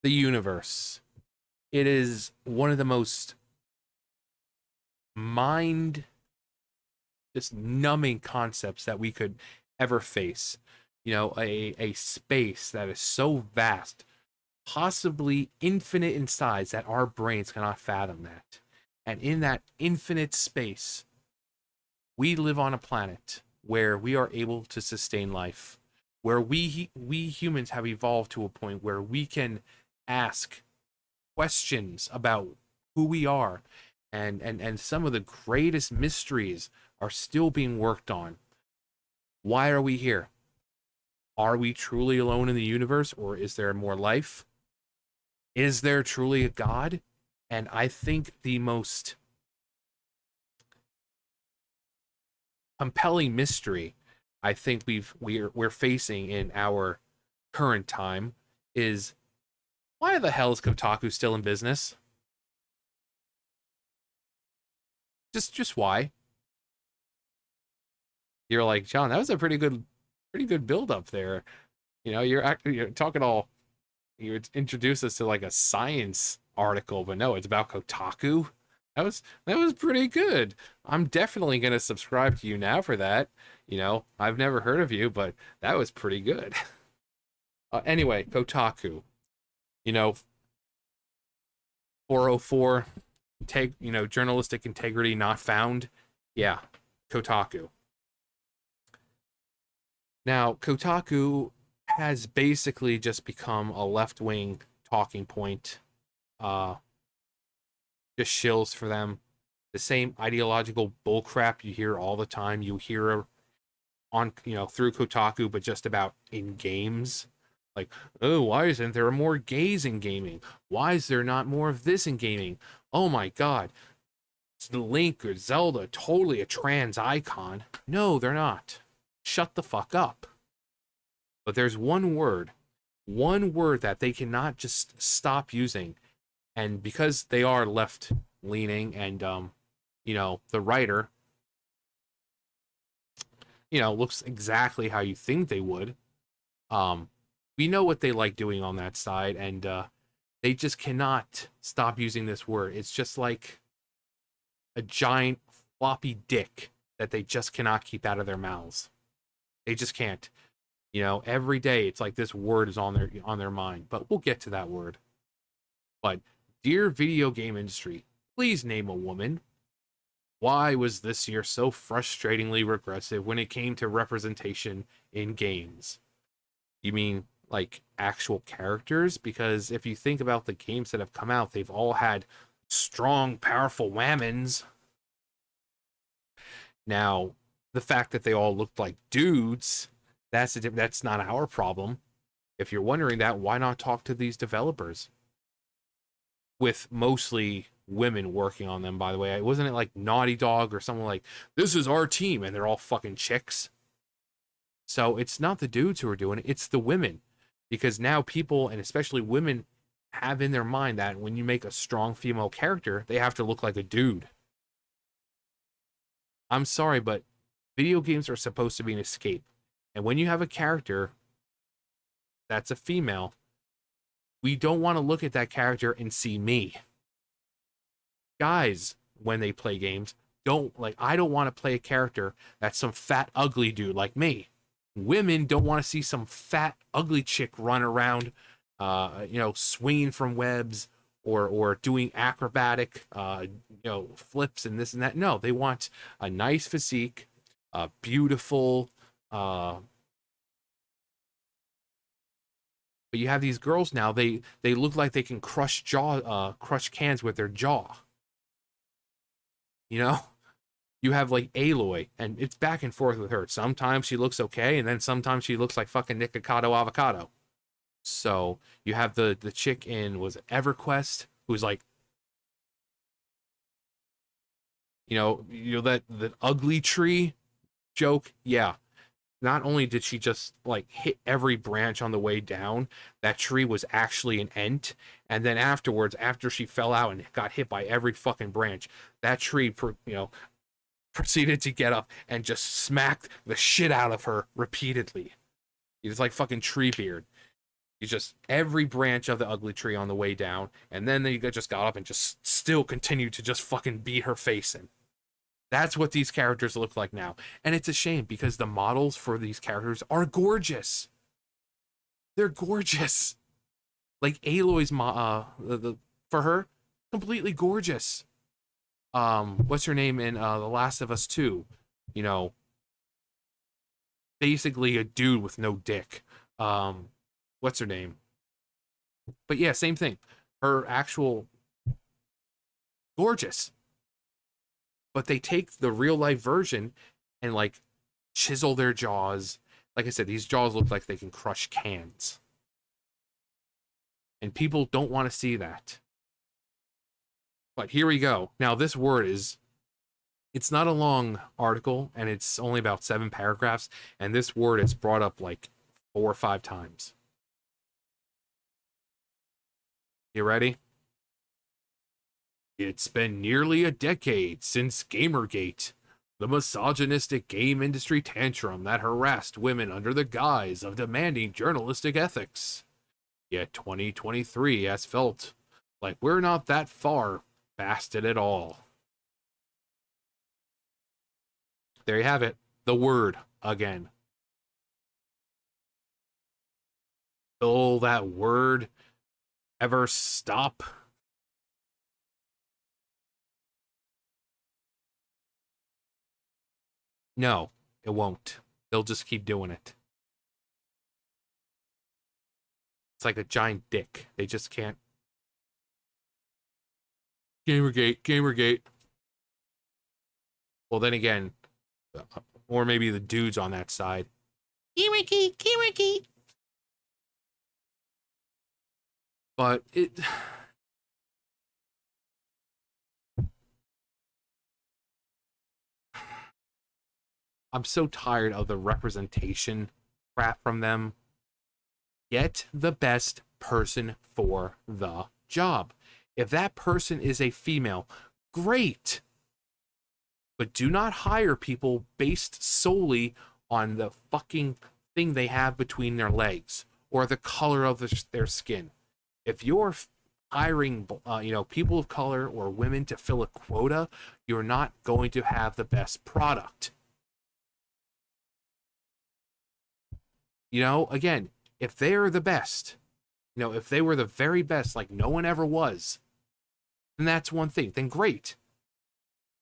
The universe. It is one of the most mind just numbing concepts that we could ever face. A space that is so vast, possibly infinite in size, that our brains cannot fathom that. And in that infinite space, we live on a planet where we are able to sustain life, where we humans have evolved to a point where we can ask questions about who we are, and some of the greatest mysteries are still being worked on. Why are we here? Are we truly alone in the universe, or is there more life? Is there truly a God? And I think the most compelling mystery I think we're facing in our current time is, why the hell is Kotaku still in business? Just why? You're like, John, that was a pretty good build up there. You're talking all, you introduced us to like a science article, but no, it's about Kotaku. That was pretty good. I'm definitely gonna subscribe to you now for that. I've never heard of you, but that was pretty good. Anyway, Kotaku. You know, 404, journalistic integrity not found. Yeah, Kotaku. Now, Kotaku has basically just become a left wing talking point. Uh, just shills for them. The same ideological bullcrap you hear all the time. You hear on through Kotaku, but just about in games. Like, oh, why isn't there more gays in gaming? Why is there not more of this in gaming? Oh my God, it's Link or Zelda totally a trans icon? No, they're not. Shut the fuck up. But there's one word that they cannot just stop using, and because they are left leaning, and the writer looks exactly how you think they would. um we know what they like doing on that side, and they just cannot stop using this word. It's just like a giant floppy dick that they just cannot keep out of their mouths. They just can't. Every day it's like this word is on their mind. But we'll get to that word. But dear video game industry, please name a woman. Why was this year so frustratingly regressive when it came to representation in games? You mean like actual characters? Because if you think about the games that have come out, they've all had strong, powerful women's. Now, the fact that they all looked like dudes, that's not our problem. If you're wondering that, why not talk to these developers? With mostly women working on them, by the way. Wasn't it like Naughty Dog or someone like, this is our team, and they're all fucking chicks? So it's not the dudes who are doing it, it's the women. Because now people, and especially women, have in their mind that when you make a strong female character, they have to look like a dude. I'm sorry, but video games are supposed to be an escape. And when you have a character that's a female, we don't want to look at that character and see me. Guys, when they play games, I don't want to play a character that's some fat, ugly dude like me. Women don't want to see some fat, ugly chick run around, swinging from webs, or doing acrobatic, flips and this and that. No, they want a nice physique, beautiful. But you have these girls now. They look like they can crush cans with their jaw. You know, you have like Aloy, and it's back and forth with her. Sometimes she looks okay, and then sometimes she looks like fucking Nikocado Avocado. So you have the chick in, was it EverQuest, who's like, that ugly tree joke. Yeah, not only did she just like hit every branch on the way down, that tree was actually an ent. And then afterwards, after she fell out and got hit by every fucking branch, that tree, proceeded to get up and just smack the shit out of her repeatedly. It's like fucking Treebeard. You just every branch of the ugly tree on the way down, and then they just got up and just still continued to just fucking beat her face in. That's what these characters look like now. And it's a shame because the models for these characters are gorgeous. They're gorgeous. Like Aloy's for her, completely gorgeous. What's her name in The Last of Us 2? You know, basically a dude with no dick. What's her name? But yeah, same thing. Her actual gorgeous. But they take the real life version and like chisel their jaws. Like I said, these jaws look like they can crush cans. And people don't want to see that. But here we go. Now this word is, it's not a long article and it's only about 7 paragraphs, and this word is brought up like 4 or 5 times. You ready? It's been nearly a decade since Gamergate, the misogynistic game industry tantrum that harassed women under the guise of demanding journalistic ethics. Yet 2023 has felt like we're not that far past it at all. There you have it. The word again. Will that word ever stop? No, it won't. They'll just keep doing it. It's like a giant dick. They just can't. Gamergate, Gamergate. Well, then again, or maybe the dudes on that side. Gamergate, Gamergate. But it. I'm so tired of the representation crap from them. Get the best person for the job. If that person is a female, great. But do not hire people based solely on the fucking thing they have between their legs or the color of their skin. If you're hiring, people of color or women to fill a quota, you're not going to have the best product. Again, if they're the best, if they were the very best, like no one ever was, then that's one thing. Then great.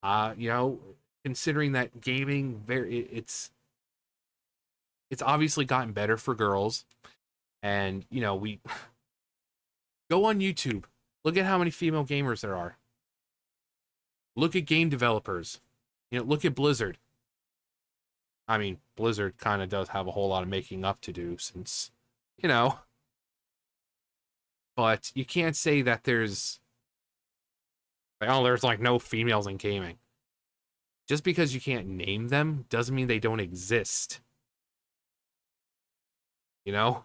Considering that gaming, it's obviously gotten better for girls, and we go on YouTube. Look at how many female gamers there are. Look at game developers. Look at Blizzard. I mean, Blizzard kind of does have a whole lot of making up to do since, but you can't say that there's like no females in gaming. Just because you can't name them doesn't mean they don't exist. But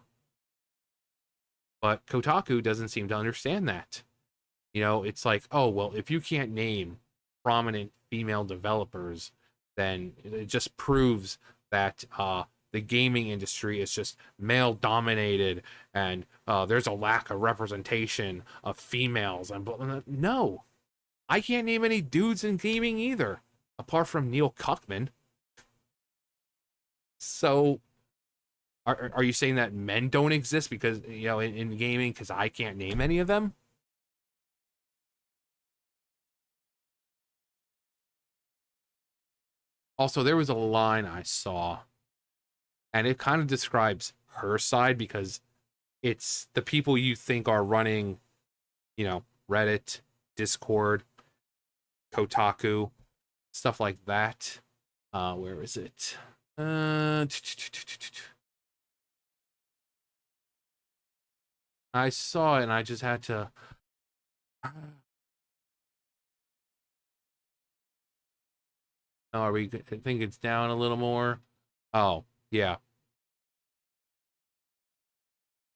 Kotaku doesn't seem to understand that. It's like, oh, well, if you can't name prominent female developers, then it just proves that the gaming industry is just male dominated and there's a lack of representation of females. And no, I can't name any dudes in gaming either, apart from Neil Cuckman. So are you saying that men don't exist because, in gaming, because I can't name any of them? Also, there was a line I saw, and it kind of describes her side because it's the people you think are running, Reddit, Discord, Kotaku, stuff like that. Where is it? I saw it and I just had to. I think it's down a little more. Oh, yeah.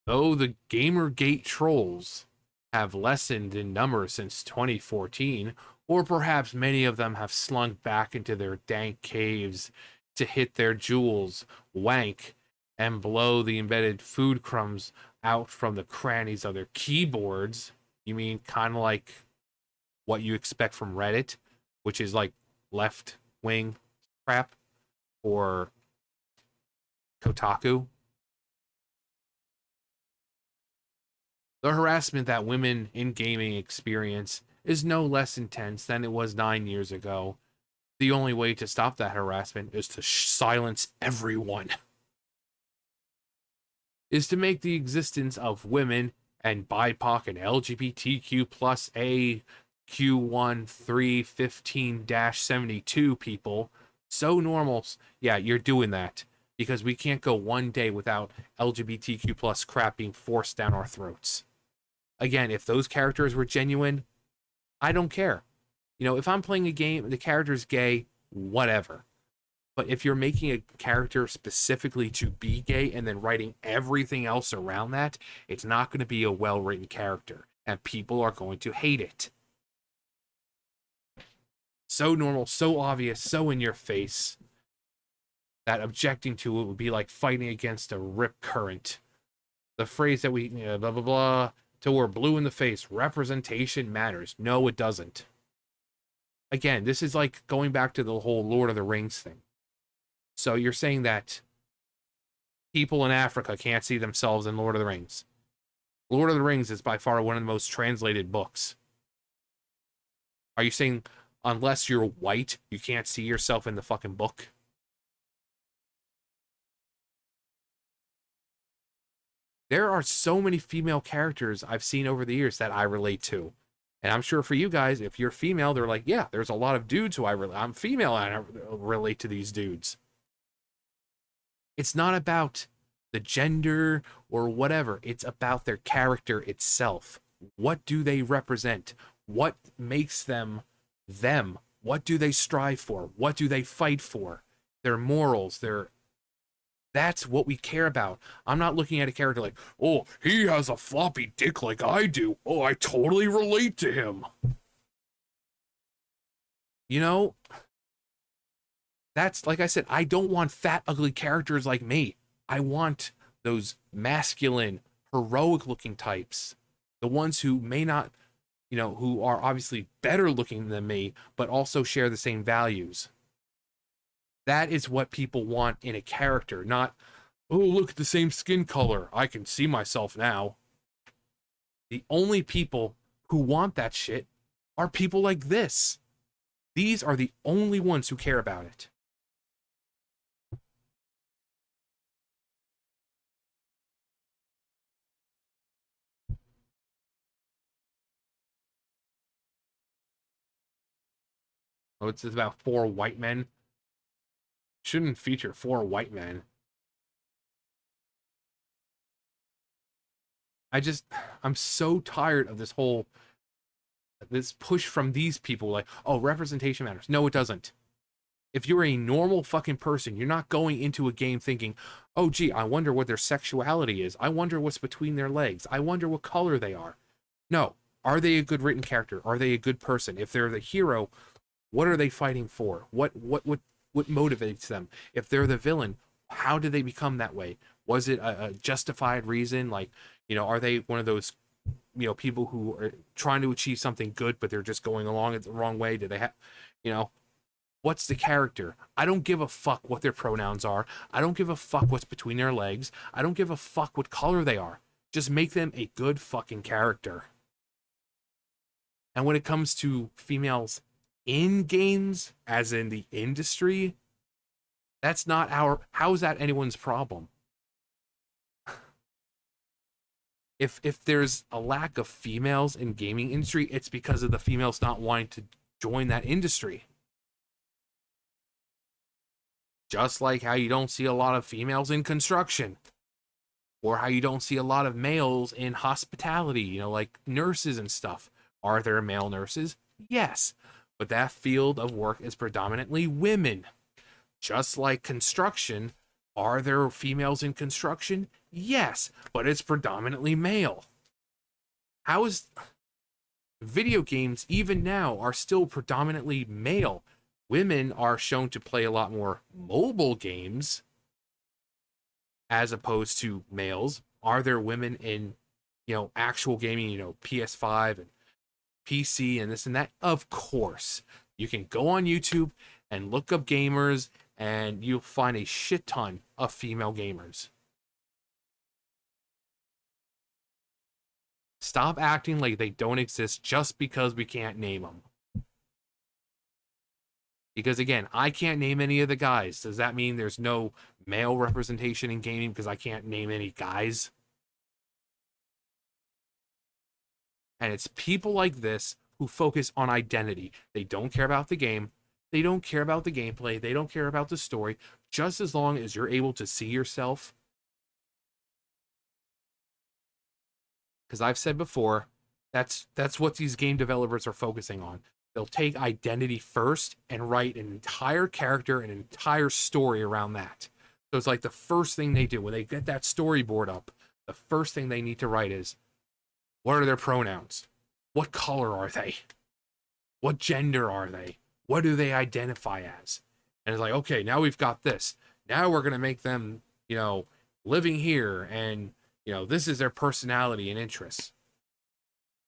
Though the Gamergate trolls have lessened in number since 2014, or perhaps many of them have slunk back into their dank caves to hit their jewels, wank, and blow the embedded food crumbs out from the crannies of their keyboards. You mean kind of like what you expect from Reddit, which is like left wing crap, or Kotaku? The harassment that women in gaming experience is no less intense than it was 9 years ago. The only way to stop that harassment is to silence everyone. Is to make the existence of women and BIPOC and LGBTQ plus AQ1315-72 people so normal. Yeah, you're doing that because we can't go one day without LGBTQ plus crap being forced down our throats. Again, if those characters were genuine, I don't care. You know, if I'm playing a game, the character's gay, whatever. But if you're making a character specifically to be gay and then writing everything else around that, it's not going to be a well-written character, and people are going to hate it. So normal, so obvious, so in your face that objecting to it would be like fighting against a rip current. The phrase that we, blah, blah, blah, till we're blue in the face, representation matters. No, it doesn't. Again, this is like going back to the whole Lord of the Rings thing. So you're saying that people in Africa can't see themselves in Lord of the Rings. Lord of the Rings is by far one of the most translated books. Are you saying unless you're white, you can't see yourself in the fucking book? There are so many female characters I've seen over the years that I relate to. And I'm sure for you guys, if you're female, they're like, yeah, there's a lot of dudes who I'm female and I relate to these dudes. It's not about the gender or whatever. It's about their character itself. What do they represent? What makes them them? What do they strive for? What do they fight for? Their morals, that's what we care about. I'm not looking at a character like, oh, he has a floppy dick like I do. Oh, I totally relate to him. You know, that's, like I said, I don't want fat, ugly characters like me. I want those masculine, heroic looking types. The ones who may not, who are obviously better looking than me, but also share the same values. That is what people want in a character, not, oh, look at the same skin color. I can see myself now. The only people who want that shit are people like this. These are the only ones who care about it. Oh, it's about 4 white men. Shouldn't feature 4 white men. I'm so tired of this push from these people like, oh, representation matters. No, it doesn't. If you're a normal fucking person, you're not going into a game thinking, oh, gee, I wonder what their sexuality is. I wonder what's between their legs. I wonder what color they are. No. Are they a good written character? Are they a good person? If they're the hero, what are they fighting for? What motivates them? If they're the villain, how did they become that way? Was it a justified reason? Like, are they one of those, people who are trying to achieve something good, but they're just going along it the wrong way? Do they have, what's the character? I don't give a fuck what their pronouns are. I don't give a fuck what's between their legs. I don't give a fuck what color they are. Just make them a good fucking character. And when it comes to females in games, as in the industry, that's not how is that anyone's problem? If there's a lack of females in gaming industry, it's because of the females not wanting to join that industry. Just like how you don't see a lot of females in construction, or how you don't see a lot of males in hospitality, like nurses and stuff. Are there male nurses? Yes. But that field of work is predominantly women. Just like construction, are there females in construction? Yes, but it's predominantly male. How is video games even now are still predominantly male? Women are shown to play a lot more mobile games as opposed to males, Are there women in, actual gaming, PS5 and PC and this and that? Of course. You can go on YouTube and look up gamers, and you'll find a shit ton of female gamers. Stop acting like they don't exist just because we can't name them. Because again, I can't name any of the guys. Does that mean there's no male representation in gaming because I can't name any guys? And it's people like this who focus on identity. They don't care about the game. They don't care about the gameplay. They don't care about the story. Just as long as you're able to see yourself. Because I've said before, that's what these game developers are focusing on. They'll take identity first and write an entire character, an entire story around that. So it's like the first thing they do when they get that storyboard up, the first thing they need to write is, what are their pronouns? What color are they? What gender are they? What do they identify as? And it's like, okay, now we've got this. Now we're going to make them, living here, and, this is their personality and interests.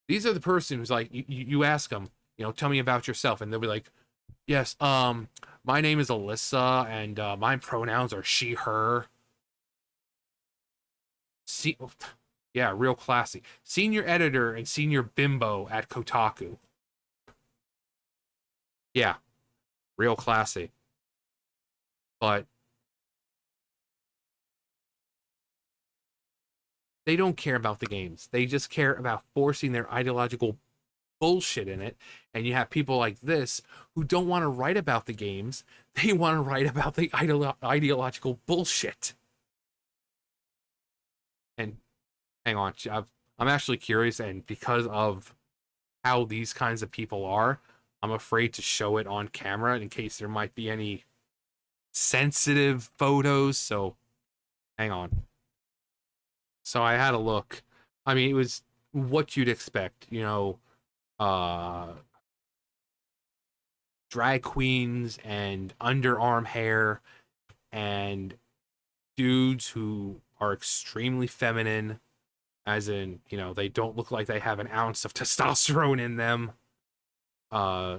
These are the person who's like, you ask them, tell me about yourself. And they'll be like, yes, my name is Alyssa, and my pronouns are she, her. See, yeah, real classy. Senior editor and senior bimbo at Kotaku. Yeah, real classy. But they don't care about the games. They just care about forcing their ideological bullshit in it. And you have people like this who don't want to write about the games. They want to write about the ideological bullshit. And hang on, I'm actually curious, and because of how these kinds of people are, I'm afraid to show it on camera in case there might be any sensitive photos. So hang on. So I had a look. I mean, it was what you'd expect, uh drag queens and underarm hair and dudes who are extremely feminine, as in, they don't look like they have an ounce of testosterone in them. Uh,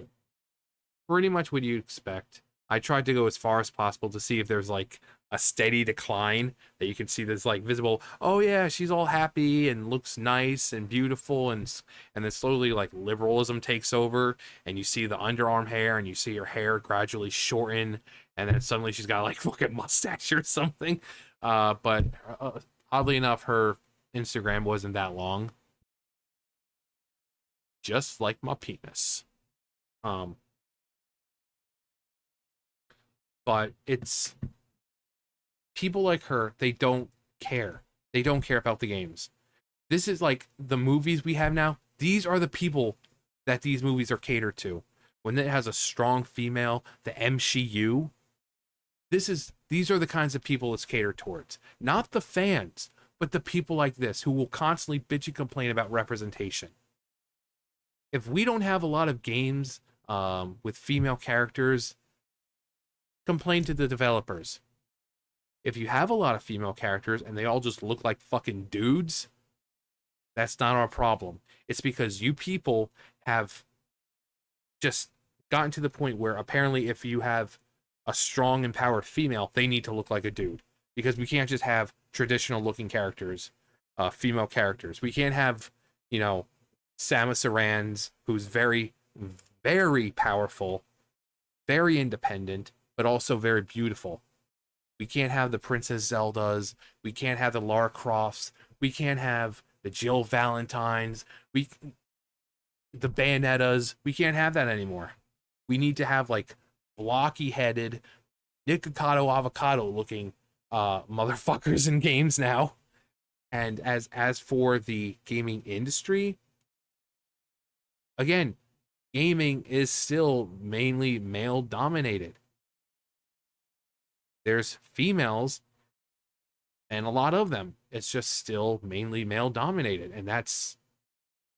Pretty much what you'd expect. I tried to go as far as possible to see if there's like a steady decline that you can see that's like visible. Oh yeah, she's all happy and looks nice and beautiful, and then slowly like liberalism takes over, and you see the underarm hair, and you see her hair gradually shorten, and then suddenly she's got like fucking mustache or something. But oddly enough, her Instagram wasn't that long, just like my penis. Um, but it's people like her, they don't care. They don't care about the games. This is like the movies we have now. These are the people that these movies are catered to. When it has a strong female, the MCU, these are the kinds of people it's catered towards. Not the fans, but the people like this who will constantly bitch and complain about representation. If we don't have a lot of games with female characters, complain to the developers. If you have a lot of female characters and they all just look like fucking dudes, that's not our problem. It's because you people have just gotten to the point where apparently if you have a strong, empowered female, they need to look like a dude. Because we can't just have traditional looking characters, female characters. We can't have, Samus Aran's, who's very, very powerful, very independent, but also very beautiful. We can't have the Princess Zeldas. We can't have the Lara Crofts. We can't have the Jill Valentines. The Bayonettas. We can't have that anymore. We need to have like blocky headed, Nikocado avocado looking motherfuckers in games now. And as for the gaming industry, again, gaming is still mainly male dominated. There's females, and a lot of them. It's just still mainly male dominated, and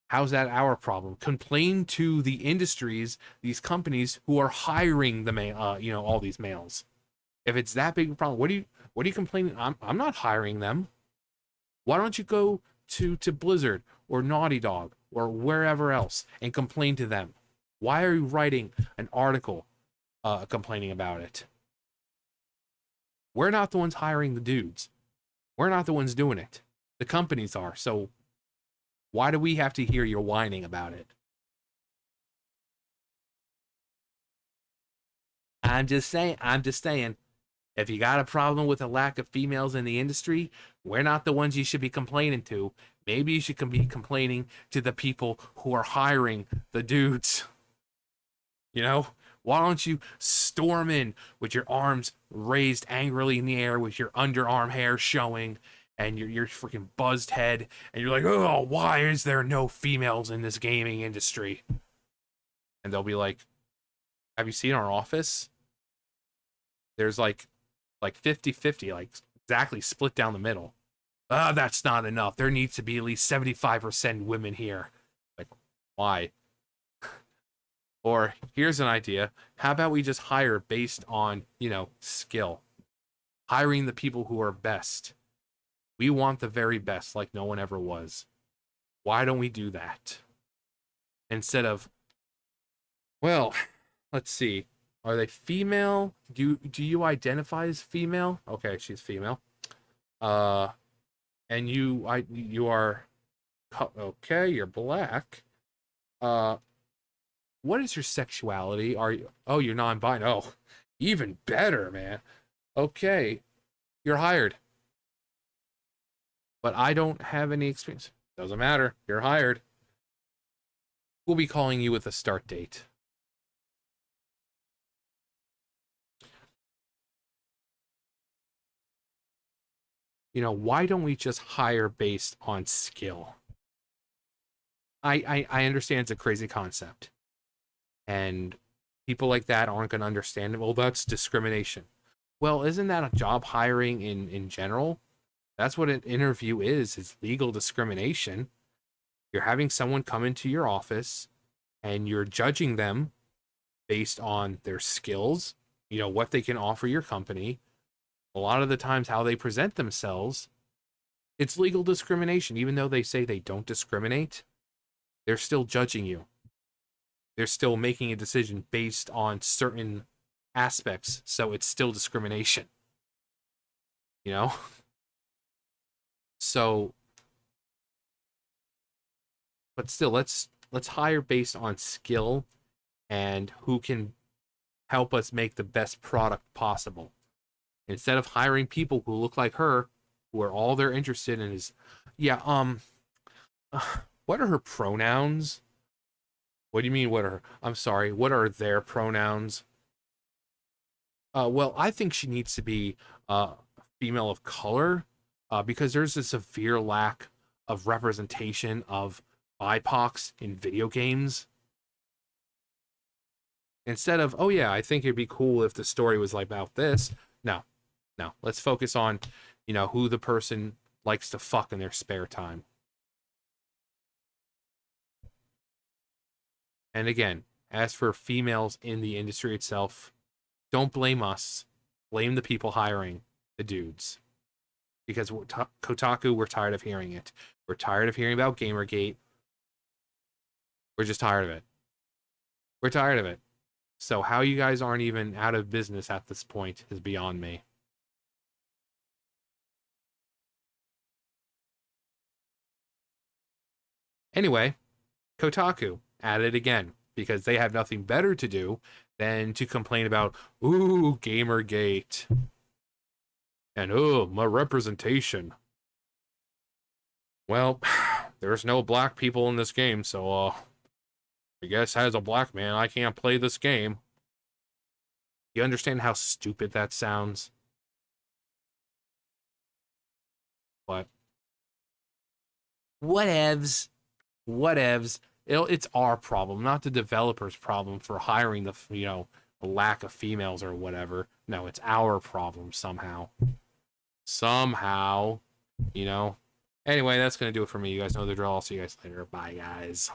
how's that our problem? Complain to the industries, these companies who are hiring the male, all these males. If it's that big a problem, what are you complaining? I'm not hiring them. Why don't you go to Blizzard or Naughty Dog or wherever else and complain to them? Why are you writing an article complaining about it? We're not the ones hiring the dudes. We're not the ones doing it. The companies are. So why do we have to hear your whining about it? I'm just saying, if you got a problem with a lack of females in the industry, we're not the ones you should be complaining to. Maybe you should be complaining to the people who are hiring the dudes. You know? Why don't you storm in with your arms raised angrily in the air with your underarm hair showing and your freaking buzzed head and you're like, "Oh, why is there no females in this gaming industry?" And they'll be like, "Have you seen our office? There's like 50-50, like exactly split down the middle. That's not enough. There needs to be at least 75% women here." Like, why? Or here's an idea. How about we just hire based on, skill? Hiring the people who are best. We want the very best, like no one ever was. Why don't we do that? Instead of, well, let's see. Are they female? Do you identify as female? Okay, she's female. Uh, and you are okay. You're black. Uh, what is your sexuality? Are you? Oh, you're non-binary. Oh, even better, man. Okay, you're hired. But I don't have any experience. Doesn't matter. You're hired. We'll be calling you with a start date. Why don't we just hire based on skill? I understand it's a crazy concept. And people like that aren't going to understand it. Well, that's discrimination. Well, isn't that a job hiring in general? That's what an interview is legal discrimination. You're having someone come into your office and you're judging them based on their skills, what they can offer your company. A lot of the times how they present themselves, it's legal discrimination. Even though they say they don't discriminate, they're still judging you. They're still making a decision based on certain aspects, so it's still discrimination. You know? So, but still, let's hire based on skill and who can help us make the best product possible. Instead of hiring people who look like her, who are all they're interested in is, yeah, what are her pronouns? What do you mean, I'm sorry, what are their pronouns? Well, I think she needs to be a female of color, because there's a severe lack of representation of BIPOCs in video games. Instead of, oh yeah, I think it'd be cool if the story was like about this. No, no. Let's focus on, who the person likes to fuck in their spare time. And again, as for females in the industry itself, don't blame us. Blame the people hiring the dudes. Because Kotaku, we're tired of hearing it. We're tired of hearing about Gamergate. We're just tired of it. We're tired of it. So how you guys aren't even out of business at this point is beyond me. Anyway, Kotaku at it again because they have nothing better to do than to complain about, ooh, Gamergate. And, oh, my representation. Well, there's no black people in this game, so, I guess as a black man, I can't play this game. You understand how stupid that sounds? But whatevs. Whatevs. It's our problem, not the developer's problem for hiring the lack of females or whatever. No, it's our problem somehow. Somehow, Anyway, that's gonna do it for me. You guys know the drill. I'll see you guys later. Bye, guys.